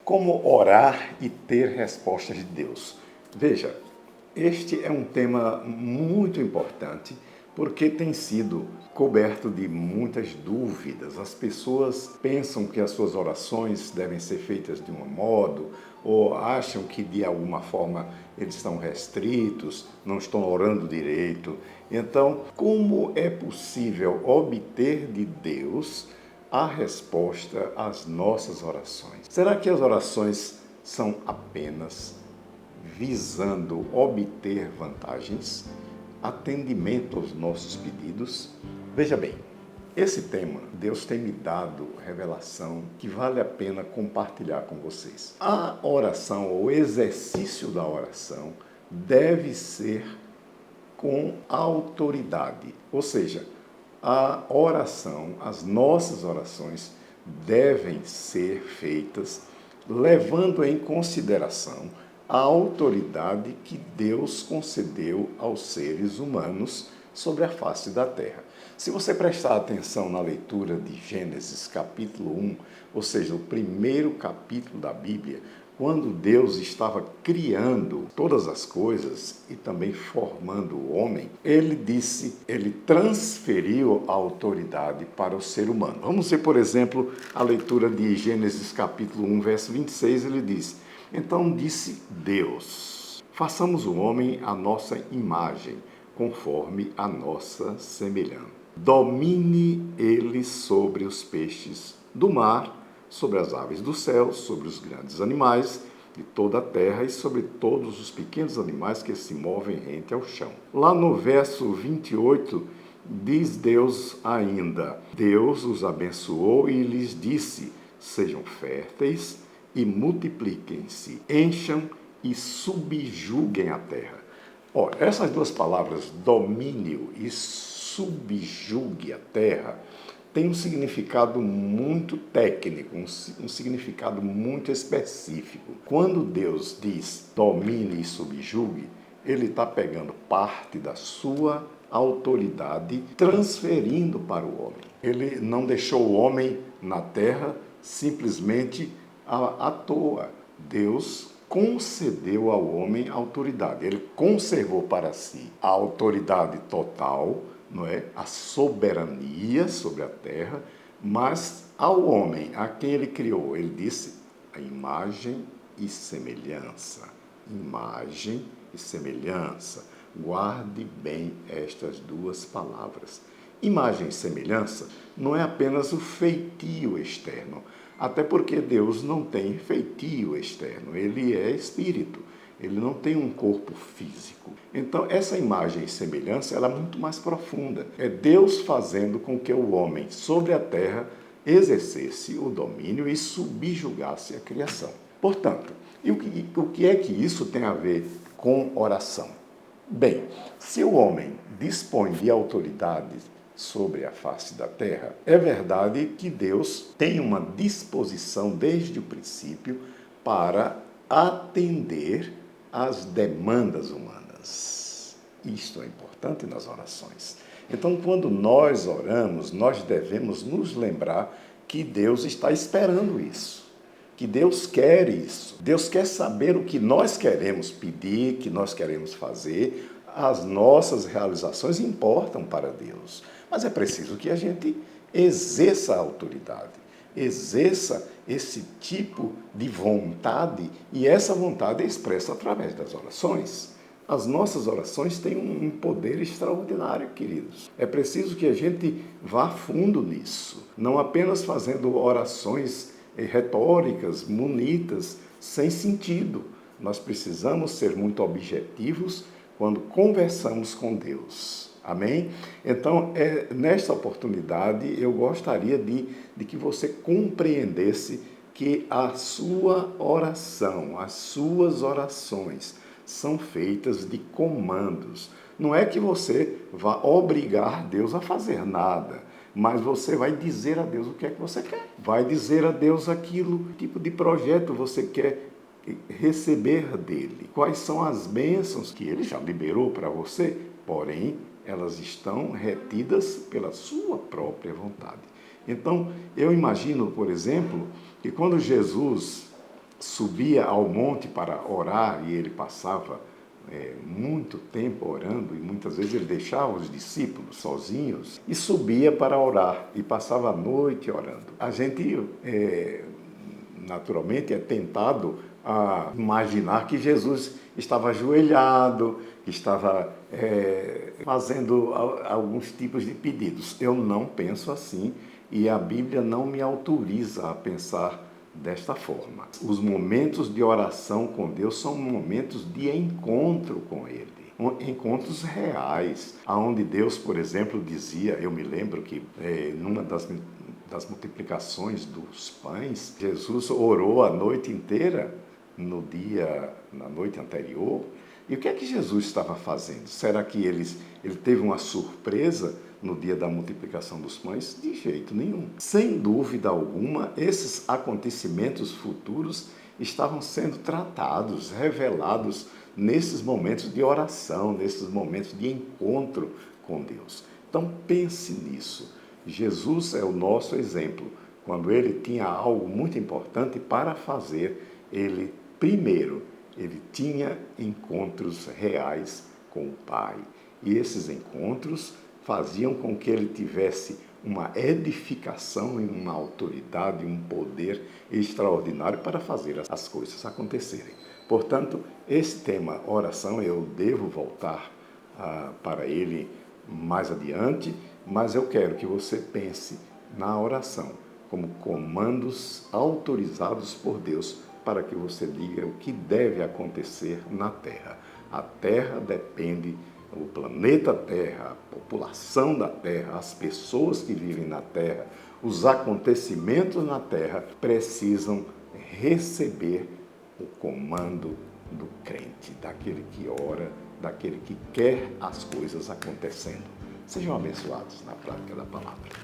Como orar e ter respostas de Deus. Veja, este é um tema muito importante porque tem sido coberto de muitas dúvidas. As pessoas pensam que as suas orações devem ser feitas de um modo ou acham que de alguma forma eles estão restritos, não estão orando direito. Então, como é possível obter de Deus a resposta às nossas orações? Será que as orações são apenas visando obter vantagens, atendimento aos nossos pedidos? Veja bem, esse tema, Deus tem me dado revelação que vale a pena compartilhar com vocês. A oração, o exercício da oração, deve ser com autoridade, ou seja, a oração, as nossas orações devem ser feitas levando em consideração a autoridade que Deus concedeu aos seres humanos sobre a face da terra. Se você prestar atenção na leitura de Gênesis capítulo 1, ou seja, o primeiro capítulo da Bíblia, quando Deus estava criando todas as coisas e também formando o homem, ele transferiu a autoridade para o ser humano. Vamos ver, por exemplo, a leitura de Gênesis capítulo 1, verso 26, ele diz: então disse Deus, façamos o homem à nossa imagem, conforme a nossa semelhança. Domine ele sobre os peixes do mar, sobre as aves do céu, sobre os grandes animais de toda a terra e sobre todos os pequenos animais que se movem rente ao chão. Lá no verso 28, diz Deus ainda: Deus os abençoou e lhes disse: sejam férteis e multipliquem-se, encham e subjuguem a terra. Olha, essas duas palavras, domínio e subjugue a terra, tem um significado muito técnico, um significado muito específico. Quando Deus diz domine e subjugue, ele está pegando parte da sua autoridade, transferindo para o homem. Ele não deixou o homem na terra simplesmente à toa. Deus concedeu ao homem autoridade. Ele conservou para si a autoridade total, não é? A soberania sobre a terra, mas ao homem, a quem ele criou, ele disse a imagem e semelhança. Imagem e semelhança. Guarde bem estas duas palavras. Imagem e semelhança não é apenas o feitio externo, até porque Deus não tem feitio externo, ele é espírito, ele não tem um corpo físico. Então, essa imagem e semelhança ela é muito mais profunda. É Deus fazendo com que o homem sobre a terra exercesse o domínio e subjugasse a criação. Portanto, o que é que isso tem a ver com oração? Bem, se o homem dispõe de autoridade sobre a face da terra, é verdade que Deus tem uma disposição desde o princípio para atender às demandas humanas. Isto é importante nas orações. Então, quando nós oramos, nós devemos nos lembrar que Deus está esperando isso, que Deus quer isso. Deus quer saber o que nós queremos pedir, que nós queremos fazer. As nossas realizações importam para Deus. Mas é preciso que a gente exerça a autoridade, exerça esse tipo de vontade, e essa vontade é expressa através das orações. As nossas orações têm um poder extraordinário, queridos. É preciso que a gente vá fundo nisso, não apenas fazendo orações retóricas, bonitas, sem sentido. Nós precisamos ser muito objetivos quando conversamos com Deus. Amém? Então, nesta oportunidade, eu gostaria de que você compreendesse que a sua oração, as suas orações são feitas de comandos. Não é que você vá obrigar Deus a fazer nada, mas você vai dizer a Deus o que é que você quer. Vai dizer a Deus aquilo, que tipo de projeto você quer receber dele. Quais são as bênçãos que ele já liberou para você, porém, elas estão retidas pela sua própria vontade. Então, eu imagino, por exemplo, que quando Jesus subia ao monte para orar e ele passava muito tempo orando, e muitas vezes ele deixava os discípulos sozinhos e subia para orar e passava a noite orando. A gente naturalmente é tentado a imaginar que Jesus estava ajoelhado, que estava fazendo alguns tipos de pedidos. Eu não penso assim e a Bíblia não me autoriza a pensar desta forma. Os momentos de oração com Deus são momentos de encontro com Ele, encontros reais, aonde Deus, por exemplo, dizia, eu me lembro que numa das multiplicações dos pães, Jesus orou a noite inteira, na noite anterior. E o que é que Jesus estava fazendo? Será que ele teve uma surpresa no dia da multiplicação dos pães? De jeito nenhum. Sem dúvida alguma, esses acontecimentos futuros estavam sendo tratados, revelados nesses momentos de oração, nesses momentos de encontro com Deus. Então pense nisso. Jesus é o nosso exemplo. Quando ele tinha algo muito importante para fazer, ele tinha encontros reais com o Pai. E esses encontros faziam com que ele tivesse uma edificação e uma autoridade, um poder extraordinário para fazer as coisas acontecerem. Portanto, esse tema, oração, eu devo voltar para ele mais adiante, mas eu quero que você pense na oração como comandos autorizados por Deus para que você diga o que deve acontecer na Terra. A Terra depende, o planeta Terra, a população da Terra, as pessoas que vivem na Terra, os acontecimentos na Terra precisam receber o comando do crente, daquele que ora, daquele que quer as coisas acontecendo. Sejam abençoados na prática da palavra.